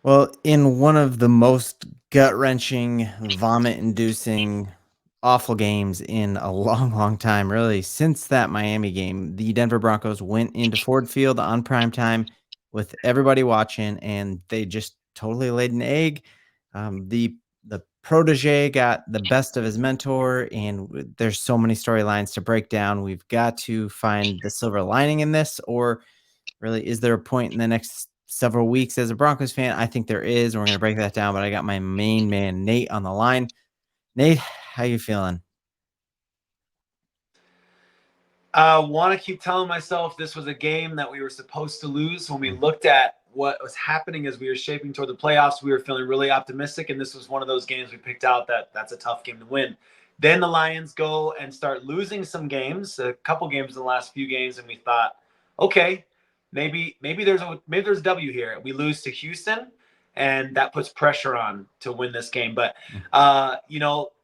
Well, in one of the most gut-wrenching, vomit-inducing, awful games in a long, long time, really, since that Miami game, the Denver Broncos went into Ford Field on prime time with everybody watching, and they just totally laid an egg. The protege got the best of his mentor, and there's so many storylines to break down. We've got to find the silver lining in this, or really, is there a point in the next several weeks as a Broncos fan? I think there is, and we're gonna break that down, but I got my main man, Nate, on the line. Nate, how you feeling? Want to keep telling myself this was a game that we were supposed to lose. When we looked at what was happening as we were shaping toward the playoffs, we were feeling really optimistic, and this was one of those games we picked out that's a tough game to win. Then the Lions go and start losing some games, a couple games in the last few games, and we thought, okay, maybe there's a W here. We lose to Houston, and that puts pressure on to win this game. But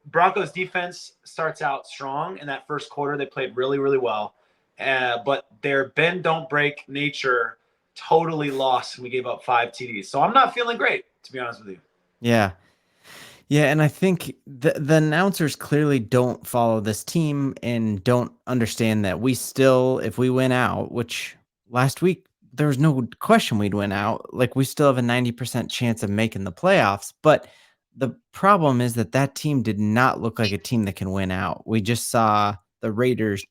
Broncos defense starts out strong in that first quarter. They played really, really well. But their bend don't break nature totally lost, and we gave up 5 TDs. So I'm not feeling great, to be honest with you. Yeah. Yeah, and I think the announcers clearly don't follow this team and don't understand that we still, if we win out, which last week there was no question we'd win out, like we still have a 90% chance of making the playoffs. But the problem is that that team did not look like a team that can win out. We just saw the Raiders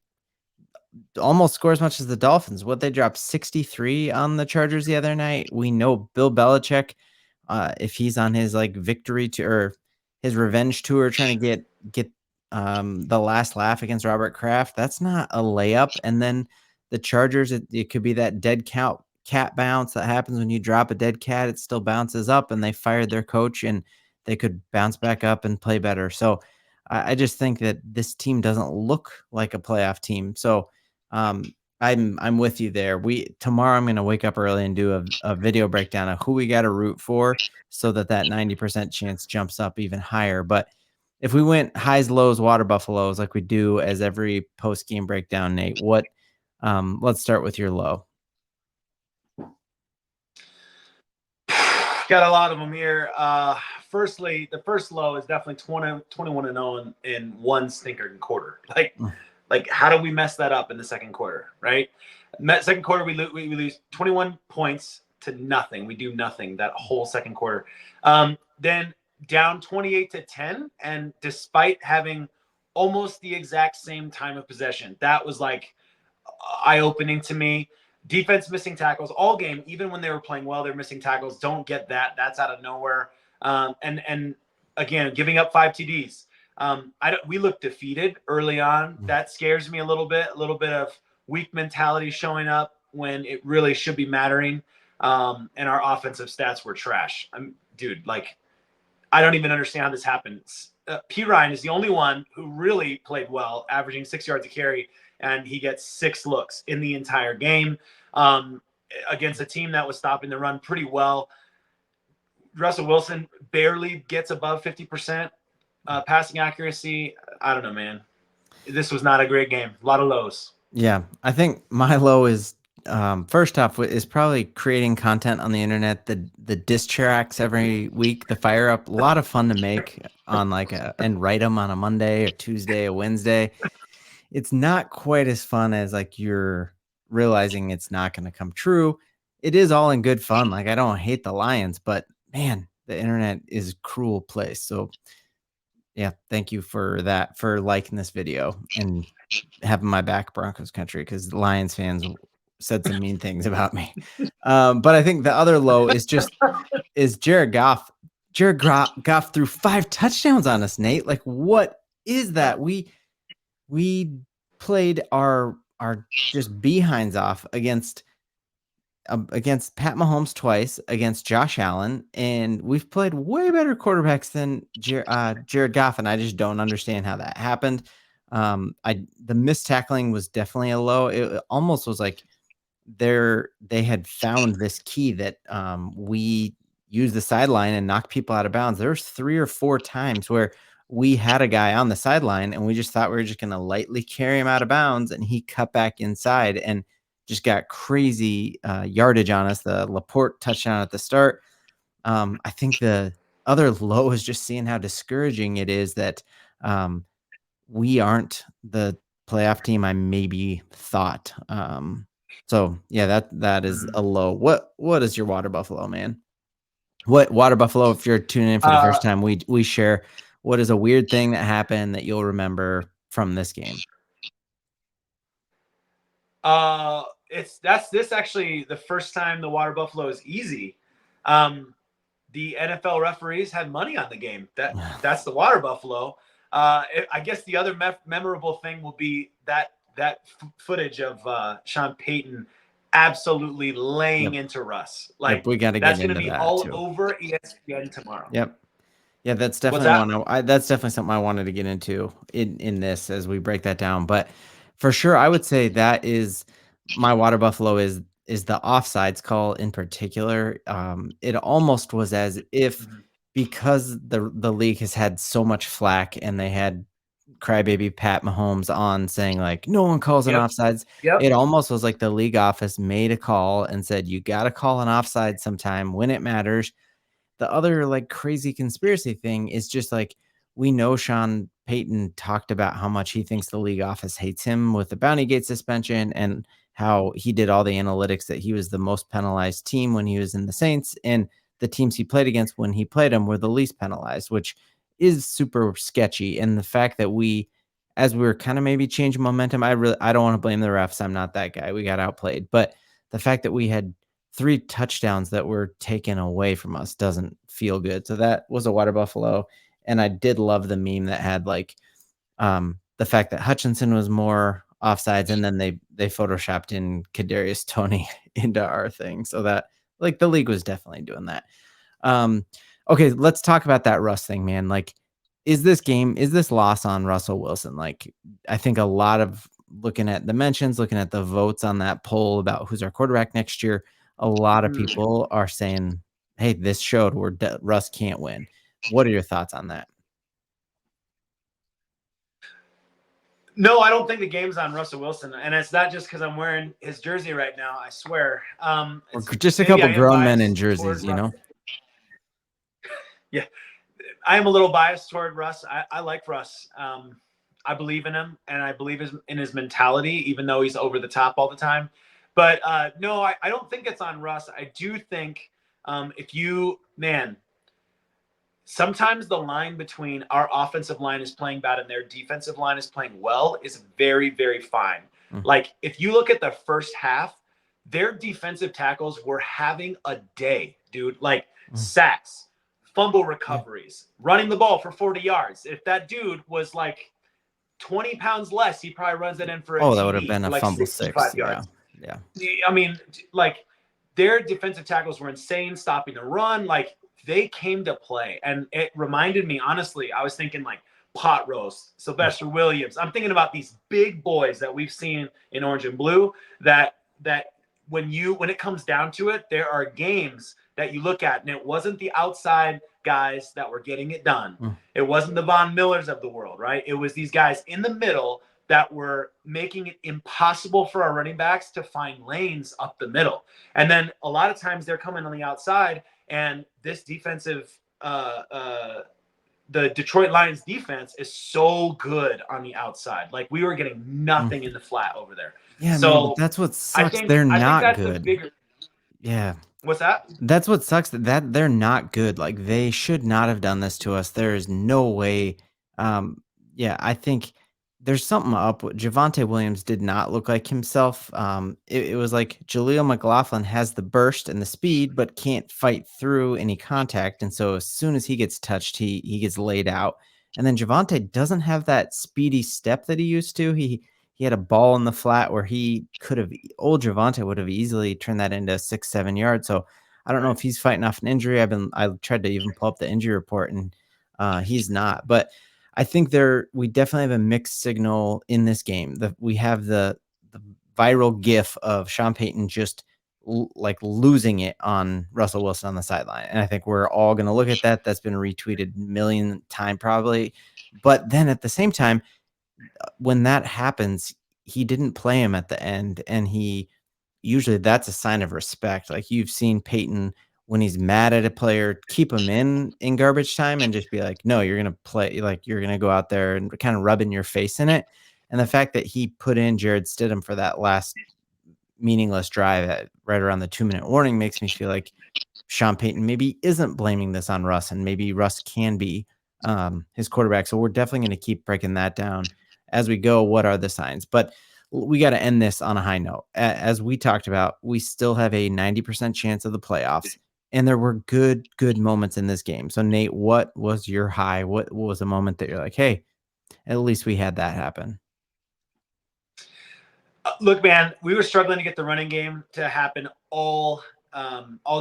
almost score as much as the Dolphins. What, they dropped 63 on the Chargers the other night. We know Bill Belichick, if he's on his like victory to or his revenge tour, trying to get the last laugh against Robert Kraft, that's not a layup. And then the Chargers, it could be that dead cat bounce that happens when you drop a dead cat. It still bounces up, and they fired their coach, and they could bounce back up and play better. So I just think that this team doesn't look like a playoff team. So um, I'm with you there. Tomorrow I'm going to wake up early and do a video breakdown of who we got to root for, so that 90% chance jumps up even higher. But if we went highs, lows, water buffaloes like we do as every post game breakdown, Nate, let's start with your low. Got a lot of them here. Firstly, the first low is definitely 21-0 in one stinker quarter. Like, how do we mess that up in the second quarter, right? Second quarter, we lose 21 points to nothing. We do nothing that whole second quarter. Then down 28-10, and despite having almost the exact same time of possession, that was like eye-opening to me. Defense missing tackles all game, even when they were playing well, they're missing tackles. Don't get that. That's out of nowhere. And again, giving up 5 TDs. We look defeated early on. That scares me a little bit of weak mentality showing up when it really should be mattering. And our offensive stats were trash. Dude, like, I don't even understand how this happens. P. Ryan is the only one who really played well, averaging 6 yards a carry, and he gets 6 looks in the entire game against a team that was stopping the run pretty well. Russell Wilson barely gets above 50% passing accuracy. I don't know, man. This was not a great game. A lot of lows. Yeah, I think my low is first off is probably creating content on the internet. The diss tracks every week, the fire up, a lot of fun to make on and write them on a Monday or Tuesday or Wednesday. It's not quite as fun as like you're realizing it's not going to come true. It is all in good fun. Like, I don't hate the Lions, but man, the internet is a cruel place. So yeah, thank you for that, for liking this video and having my back, Broncos Country, because the Lions fans said some mean things about me. But I think the other low is Jared Goff. Jared Goff threw 5 touchdowns on us, Nate. Like, what is that? We played our just behinds off against Pat Mahomes twice, against Josh Allen, and we've played way better quarterbacks than Jared Goff, and I just don't understand how that happened. The missed tackling was definitely a low. It almost was like they had found this key that we use the sideline and knock people out of bounds. There's 3 or 4 times where we had a guy on the sideline and we just thought we were just going to lightly carry him out of bounds, and he cut back inside and just got crazy yardage on us. The Laporte touchdown at the start. I think the other low is just seeing how discouraging it is that um, we aren't the playoff team I maybe thought. So yeah, that is Mhm. a low. What is your water buffalo, man? What water buffalo? If you're tuning in for the Uh, first time, we share what is a weird thing that happened that you'll remember from this game. it's that's this actually the first time the water buffalo is easy. Um, the NFL referees had money on the game. That's the water buffalo. I guess the other memorable thing will be that footage of Sean Payton absolutely laying Yep, into Russ. yep, Like we got to that's get going to into be that all too. over ESPN tomorrow. Yep. Yeah, that's What's definitely that? that's definitely something I wanted to get into in this as we break that down. But for sure, I would say that is my water buffalo is the offsides call in particular. It almost was as if Mhm. because the league has had so much flack and they had crybaby Pat Mahomes on saying like no one calls an Yep. offsides. Yep. It almost was like the league office made a call and said you got to call an offside sometime when it matters. The other, like, crazy conspiracy thing is just, like, we know Sean Payton talked about how much he thinks the league office hates him with the Bounty Gate suspension and how he did all the analytics that he was the most penalized team when he was in the Saints, and the teams he played against when he played them were the least penalized, which is super sketchy, and the fact that we as we were kinda maybe changing momentum, I don't wanna blame the refs, I'm not that guy, we got outplayed, but the fact that we had 3 touchdowns that were taken away from us doesn't feel good. So that was a water buffalo, and I did love the meme that had, like, the fact that Hutchinson was more offsides, and then they photoshopped in Kadarius Toney into our thing, so that like, the league was definitely doing that. Um, okay, let's talk about that Russ thing, man. Like, is this loss on Russell Wilson? Like, I think a lot of looking at the mentions, looking at the votes on that poll about who's our quarterback next year, a lot of Mm. people are saying, "Hey, this showed where Russ can't win." What are your thoughts on that? No, I don't think the game's on Russell Wilson, and it's not just because I'm wearing his jersey right now. I swear. We're It's just a maybe couple I am grown men in biased toward jerseys, you Russ. know? Yeah, I am a little biased toward Russ. I like Russ. I believe in him, and I believe in his mentality, even though he's over the top all the time. But no, I don't think it's on Russ. I do think if you man, sometimes the line between our offensive line is playing bad and their defensive line is playing well is very, very fine. Mm, Like if you look at the first half, their defensive tackles were having a day, dude. Like mm. sacks, fumble Yeah. recoveries, running the ball for 40 yards. If that dude was like 20 pounds less, he probably runs it in for a Oh, that would have TD been for a like fumble 6, 65 yeah, yards. yeah. I mean, like their defensive tackles were insane, stopping the run. Like they came to play, and it reminded me. Honestly, I was thinking like pot roast, Mm, Sylvester Williams. I'm thinking about these big boys that we've seen in orange and blue. That when it comes down to it, there are games that you look at, and it wasn't the outside guys that were getting it done. mm, It wasn't the Von Millers of the world, right? It was these guys in the middle that were making it impossible for our running backs to find lanes up the middle. And then a lot of times they're coming on the outside, and this defensive, the Detroit Lions defense is so good on the outside. Like we were getting mm. nothing in the flat over there. Yeah, man, but So that's what I sucks, think they're I think not that's the good. bigger. Yeah. What's that? That's what sucks that they're not good, like, they should not have done this to us, there is no way, um yeah, I think there's something up with Javonte Williams did not look like himself, it was like Jaleel McLaughlin has the burst and the speed, but can't fight through any contact, and so as soon as he gets touched, he gets laid out, and then Javonte doesn't have that speedy step that he used to, he had a ball in the flat where he could have old Javonte would have easily turned that into 6, 7 yards, so I don't know Right. if he's fighting off an injury. I tried to even pull up the injury report and he's not. But I think we definitely have a mixed signal in this game. We have the viral gif of Sean Payton just like losing it on Russell Wilson on the sideline. And I think we're all going to look at that. That's been retweeted a million times probably. But then at the same time, when that happens, he didn't play him at the end and he usually that's a sign of respect. Like you've seen Peyton when he's mad at a player, keep him in garbage time and just be like, no, you're gonna play, like you're gonna go out there and kind of rubbing your face in it. And the fact that he put in Jared Stidham for that last meaningless drive at right around the 2-minute warning makes me feel like Sean Payton maybe isn't blaming this on Russ, and maybe Russ can be his quarterback. So we're definitely going to keep breaking that down as we go. What are the signs? But we got to end this on a high note. As we talked about, we still have a 90% chance of the playoffs, and there were good moments in this game. So Nate, what was your high? What was a moment that you're like, hey, at least we had that happen? Look, man, we were struggling to get the running game to happen all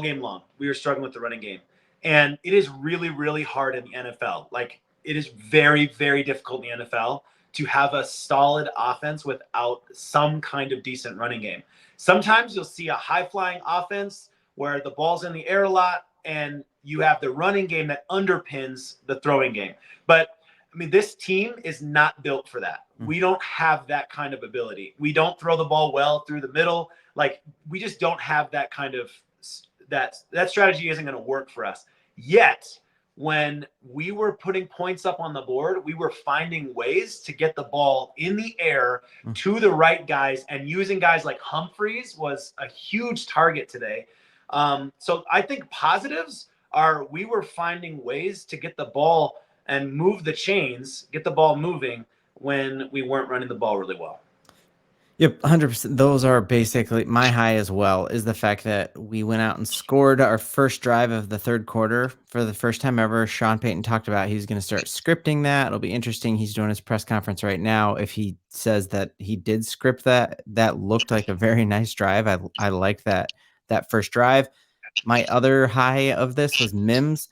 game long. We were struggling with the running game, and it is really, really hard in the NFL. Like, it is very, very difficult in the NFL to have a solid offense without some kind of decent running game. Sometimes you'll see a high flying offense where the ball's in the air a lot, and you have the running game that underpins the throwing game. But I mean, this team is not built for that. We don't have that kind of ability. We don't throw the ball well through the middle. Like, we just don't have that kind of that strategy isn't going to work for us. Yet, when we were putting points up on the board, we were finding ways to get the ball in the air to the right guys, and using guys like Humphreys was a huge target today. So I think positives are we were finding ways to get the ball and move the chains, get the ball moving when we weren't running the ball really well. Yep, 100%. Those are basically my high as well, is the fact that we went out and scored our first drive of the third quarter for the first time ever. Sean Payton talked about he's going to start scripting that. It'll be interesting. He's doing his press conference right now. If he says that he did script that, that looked like a very nice drive. I like that first drive. My other high of this was Mims.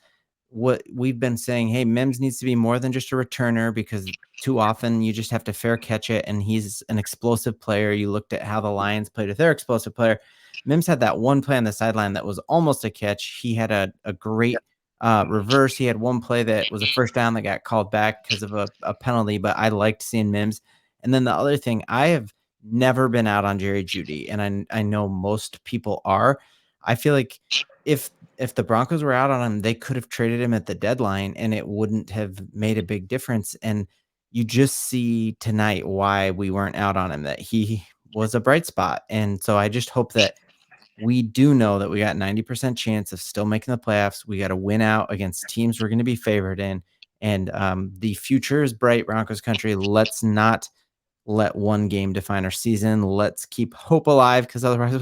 What we've been saying, hey, Mims needs to be more than just a returner, because too often you just have to fair catch it, and he's an explosive player. You looked at how the Lions played with their explosive player. Mims had that one play on the sideline that was almost a catch. He had a great reverse. He had one play that was a first down that got called back because of a penalty, but I liked seeing Mims. And then the other thing, I have never been out on Jerry Jeudy, and I know most people are. I feel like if the Broncos were out on him, they could have traded him at the deadline and it wouldn't have made a big difference. And you just see tonight why we weren't out on him, that he was a bright spot. And so I just hope that we do know that we got 90% chance of still making the playoffs. We got to win out against teams we're going to be favored in. And the future is bright, Broncos country. Let's not let one game define our season. Let's keep hope alive, because otherwise,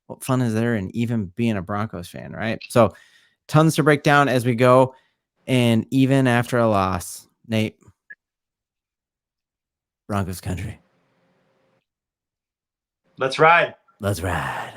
what fun is there in even being a Broncos fan, right? So tons to break down as we go. And even after a loss, Nate, Broncos country. Let's ride. Let's ride.